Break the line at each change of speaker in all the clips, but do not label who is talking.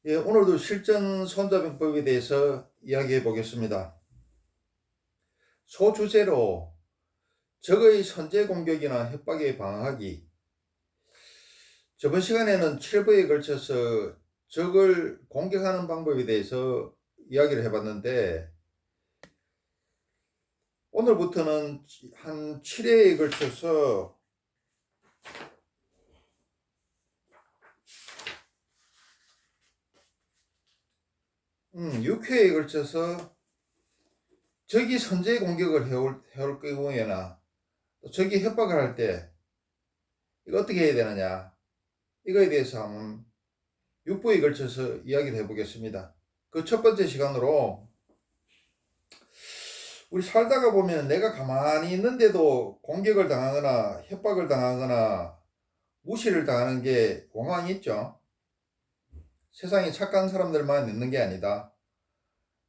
예, 오늘도 실전 손자병법에 대해서 이야기해 보겠습니다. 소주제로 적의 선제 공격이나 협박에 방어하기. 저번 시간에는 7부에 걸쳐서 적을 공격하는 방법에 대해서 이야기를 해봤는데, 오늘부터는 한 7회에 걸쳐서 6회에 걸쳐서 적이 선제 공격을 해올 경우에나 적이 협박을 할 때 이거 어떻게 해야 되느냐, 이거에 대해서 한번 6부에 걸쳐서 이야기를 해보겠습니다. 그 첫 번째 시간으로, 우리 살다가 보면 내가 가만히 있는데도 공격을 당하거나 협박을 당하거나 무시를 당하는 게 공항이 있죠. 세상에 착한 사람들만 있는 게 아니다.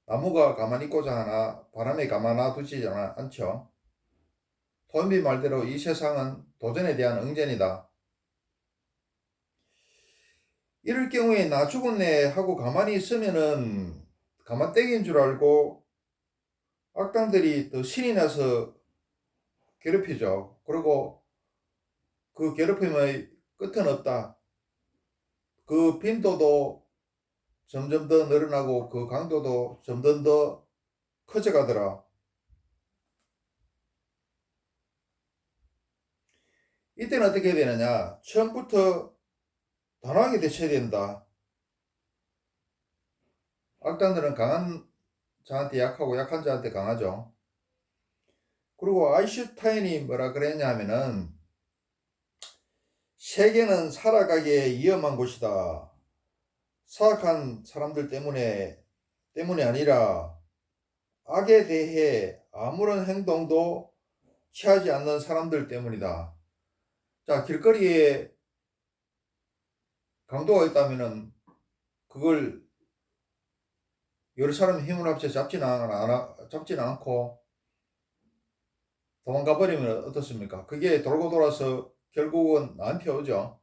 나무가 가만히 있고자 하나 바람에 가만 놔두지 않죠. 토인비 말대로 이 세상은 도전에 대한 응전이다. 이럴 경우에 나 죽었네 하고 가만히 있으면은 가만 떼기인 줄 알고 악당들이 더 신이 나서 괴롭히죠. 그리고 그 괴롭힘의 끝은 없다. 그 빈도도 점점 더 늘어나고 그 강도도 점점 더 커져가더라. 이때는 어떻게 해야 되느냐? 처음부터 단호하게 대처해야 된다. 악당들은 강한 자한테 약하고 약한 자한테 강하죠. 그리고 아인슈타인이 뭐라 그랬냐 하면은, 세계는 살아가기에 위험한 곳이다. 사악한 사람들 때문에 아니라 악에 대해 아무런 행동도 취하지 않는 사람들 때문이다. 자, 길거리에 강도가 있다면은 그걸 여러 사람 힘을 합쳐 잡지는 않고 도망가 버리면 어떻습니까? 그게 돌고 돌아서 결국은 나한테 오죠.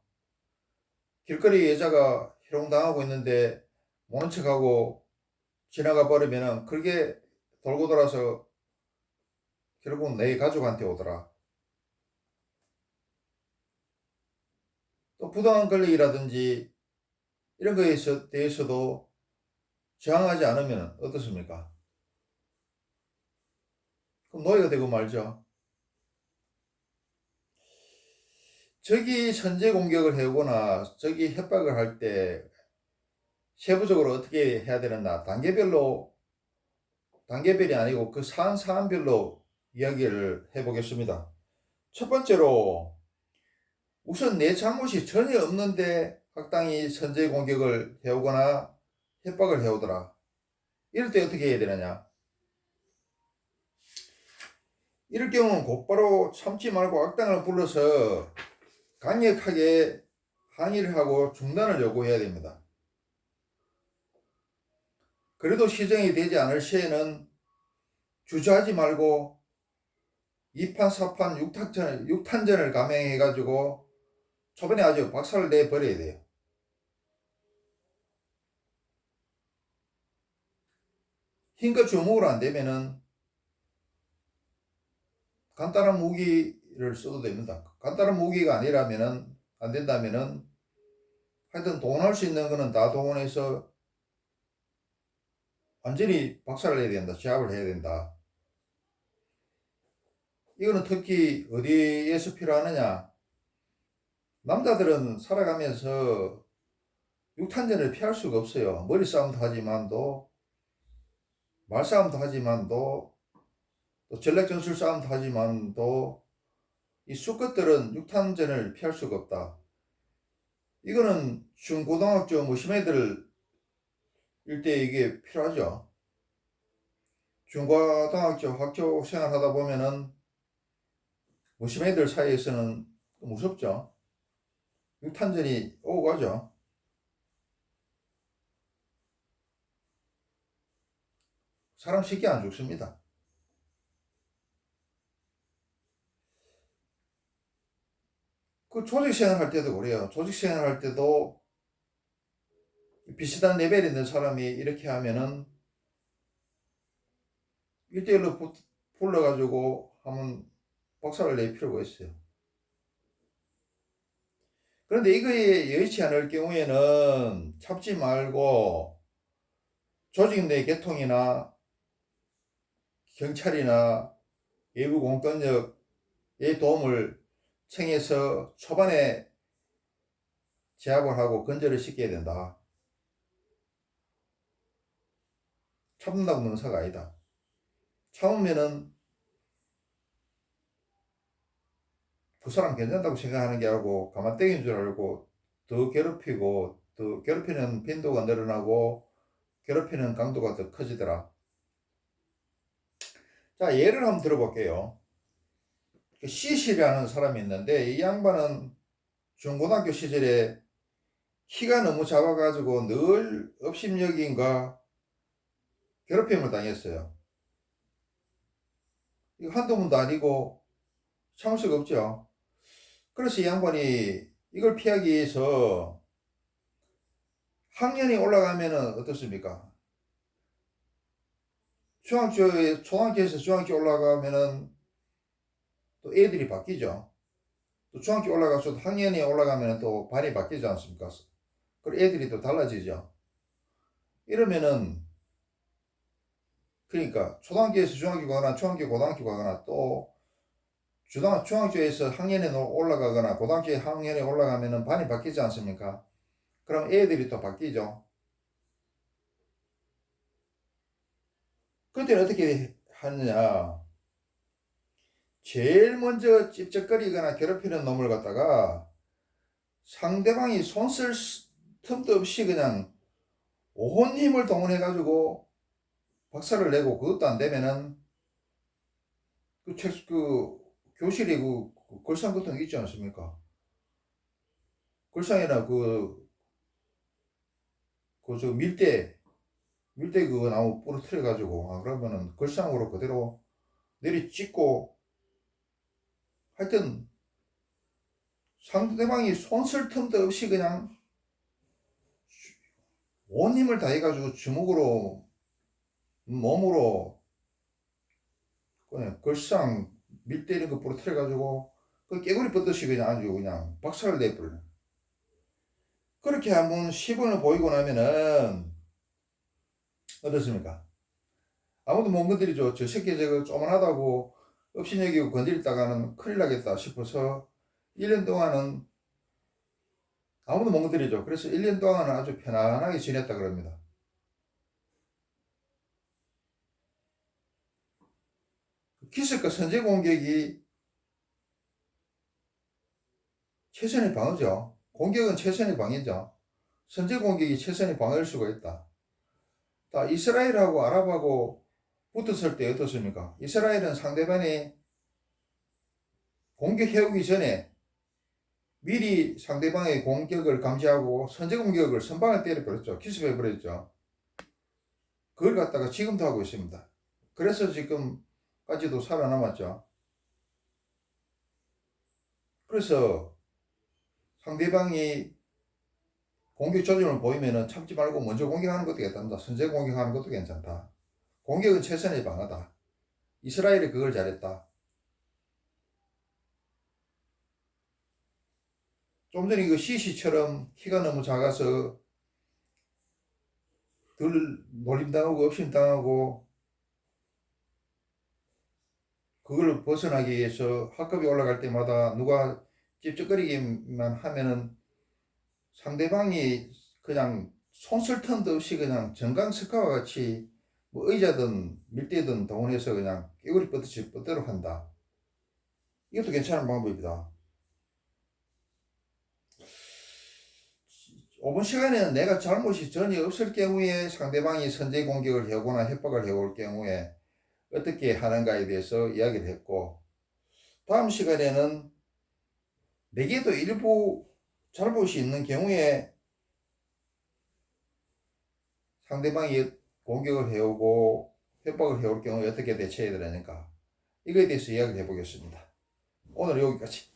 길거리 여자가 희롱당하고 있는데 모른 척하고 지나가 버리면은 그게 돌고 돌아서 결국은 내 가족한테 오더라. 또 부당한 권리라든지 이런 거에 대해서도 저항하지 않으면 어떻습니까? 그럼 노예가 되고 말죠. 적이 선제 공격을 해오거나 적이 협박을 할 때 세부적으로 어떻게 해야 되는가, 단계별이 아니고 그 사안별로 이야기를 해보겠습니다. 첫 번째로, 우선 내 잘못이 전혀 없는데 악당이 선제 공격을 해오거나 협박을 해오더라. 이럴 때 어떻게 해야 되느냐? 이럴 경우는 곧바로 참지 말고 악당을 불러서 강력하게 항의를 하고 중단을 요구해야 됩니다. 그래도 시정이 되지 않을 시에는 주저하지 말고 2판, 4판, 6탄전을 감행해가지고 초반에 아주 박살을 내버려야 돼요. 힘껏 주먹으로 안 되면은 간단한 무기를 써도 됩니다. 간단한 무기가 아니라면은, 안 된다면은, 하여튼 동원할 수 있는 거는 다 동원해서 완전히 박살을 내야 된다. 제압을 해야 된다. 이거는 특히 어디에서 필요하느냐? 남자들은 살아가면서 육탄전을 피할 수가 없어요. 머리싸움도 하지만도, 말싸움도 하지만도, 또 전략전술 싸움도 하지만도, 이 수컷들은 육탄전을 피할 수가 없다. 이거는 중고등학교 무심 애들 일대 이게 필요하죠. 중고등학교 학교 생활 하다 보면은 무심 애들 사이에서는 무섭죠. 육탄전이 오고 가죠. 사람 쉽게 안 죽습니다. 그 조직 생활 할 때도 그래요. 조직 생활 할 때도 비슷한 레벨에 있는 사람이 이렇게 하면은 1대1로 불러가지고 하면 박살을 낼 필요가 있어요. 그런데 이거에 여의치 않을 경우에는 참지 말고 조직 내 개통이나 경찰이나 외부 공권력의 도움을 청해서 초반에 제압을 하고 건절을 시켜야 된다. 참는다고 능사가 아니다. 참으면은 그 사람 괜찮다고 생각하는 게 아니고 가만떼기인 줄 알고 더 괴롭히고 더 괴롭히는 빈도가 늘어나고 괴롭히는 강도가 더 커지더라. 자, 예를 한번 들어볼게요. C씨라는 사람이 있는데 이 양반은 중고등학교 시절에 키가 너무 작아가지고 늘 업심여긴과 괴롭힘을 당했어요. 이거 한두 번도 아니고 참을 수가 없죠. 그래서 이 양반이 이걸 피하기 위해서 학년이 올라가면은 어떻습니까? 초등학교에서 중학교 올라가면은 또 애들이 바뀌죠. 또 중학교 올라가서 학년이 올라가면은 또 반이 바뀌지 않습니까? 그리고 애들이 또 달라지죠. 이러면은 그러니까 초등학교에서 중학교 가거나 중학교 고등학교 가거나 또 중학교에서 학년에 올라가거나 고등학교 학년에 올라가면은 반이 바뀌지 않습니까? 그럼 애들이 또 바뀌죠. 그때는 어떻게 하느냐? 제일 먼저 찝쩍거리거나 괴롭히는 놈을 갖다가 상대방이 손 쓸 틈도 없이 그냥 온 힘을 동원해 가지고 박살을 내고 그것도 안 되면은 그 교실에 그 걸상 같은 거 있지 않습니까? 걸상이나 저 밀대 그거 나무 부러뜨려 가지고 그러면은 걸상으로 그대로 내리 찍고 하여튼 상대방이 손 쓸 틈도 없이 그냥 온 힘을 다해 가지고 주먹으로 몸으로 그냥 걸상 밀대 이런 거 부러뜨려 가지고 그 깨구리 뻗듯이 그냥 아주 그냥 박살을 내버려. 그렇게 한번 시범을 보이고 나면은 어떻습니까? 아무도 못 건드리죠. 저 새끼 저거 쪼만하다고 업신여기고 건드렸다가는 큰일 나겠다 싶어서 1년 동안은 아무도 못 건드리죠. 그래서 1년 동안은 아주 편안하게 지냈다 그럽니다. 기습과 선제 공격이 최선의 방어죠. 공격은 최선의 방어죠. 선제 공격이 최선의 방어일 수가 있다. 자, 이스라엘하고 아랍하고 붙었을 때 어떻습니까? 이스라엘은 상대방이 공격해오기 전에 미리 상대방의 공격을 감지하고 선제 공격을 선방을 때려버렸죠. 기습해버렸죠. 그걸 갖다가 지금도 하고 있습니다. 그래서 지금까지도 살아남았죠. 그래서 상대방이 공격 조짐을 보이면은 참지 말고 먼저 공격하는 것도 괜찮다. 선제 공격하는 것도 괜찮다. 공격은 최선의 방어다. 이스라엘이 그걸 잘했다. 좀 전에 그 시시처럼 키가 너무 작아서 덜 놀림당하고 업심당하고 그걸 벗어나기 위해서 학급이 올라갈 때마다 누가 찝쩍거리기만 하면은 상대방이 그냥 손쓸 틈도 없이 그냥 정강석화와 같이 뭐 의자든 밀대든 동원해서 그냥 깨구리 뻗듯이 뻗도록 한다. 이것도 괜찮은 방법이다. 5분 시간에는 내가 잘못이 전혀 없을 경우에 상대방이 선제 공격을 해오거나 협박을 해올 경우에 어떻게 하는가에 대해서 이야기를 했고, 다음 시간에는 내게도 일부 잘못이 있는 경우에 상대방이 공격을 해오고 협박을 해올 경우에 어떻게 대처해야 되는가, 이거에 대해서 이야기를 해보겠습니다. 오늘 여기까지.